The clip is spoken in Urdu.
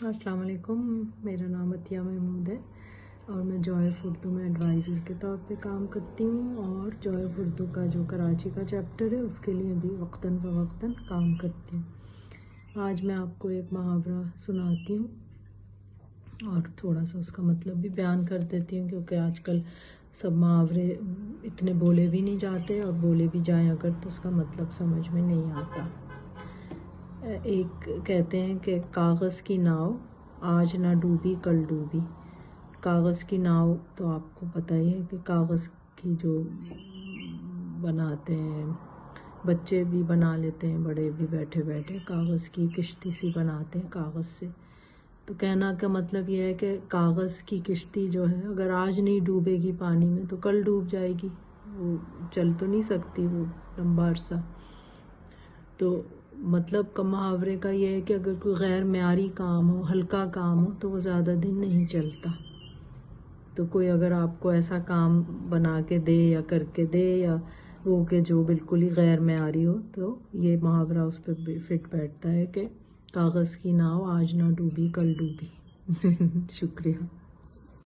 السلام علیکم، میرا نام عطیہ محمود ہے اور میں جوائے آف اردو میں ایڈوائزر کے طور پہ کام کرتی ہوں، اور جوائے آف اردو کا جو کراچی کا چیپٹر ہے اس کے لیے بھی وقتاً فوقتاً کام کرتی ہوں۔ آج میں آپ کو ایک محاورہ سناتی ہوں اور تھوڑا سا اس کا مطلب بھی بیان کر دیتی ہوں، کیونکہ آج کل سب محاورے اتنے بولے بھی نہیں جاتے، اور بولے بھی جائیں اگر تو اس کا مطلب سمجھ میں نہیں آتا۔ ایک کہتے ہیں کہ کاغذ کی ناؤ آج نہ ڈوبی کل ڈوبی۔ کاغذ کی ناؤ تو آپ کو پتہ ہی ہے کہ کاغذ کی جو بناتے ہیں، بچے بھی بنا لیتے ہیں، بڑے بھی بیٹھے بیٹھے کاغذ کی کشتی سی بناتے ہیں کاغذ سے۔ تو کہنا کا مطلب یہ ہے کہ کاغذ کی کشتی جو ہے اگر آج نہیں ڈوبے گی پانی میں تو کل ڈوب جائے گی، وہ چل تو نہیں سکتی وہ لمبا عرصہ۔ تو مطلب کا محاورے کا یہ ہے کہ اگر کوئی غیر معیاری کام ہو، ہلکا کام ہو، تو وہ زیادہ دن نہیں چلتا۔ تو کوئی اگر آپ کو ایسا کام بنا کے دے یا کر کے دے یا وہ کہ جو بالکل ہی غیر معیاری ہو، تو یہ محاورہ اس پہ فٹ بیٹھتا ہے کہ کاغذ کی ناؤ آج نہ ڈوبی کل ڈوبی۔ شکریہ۔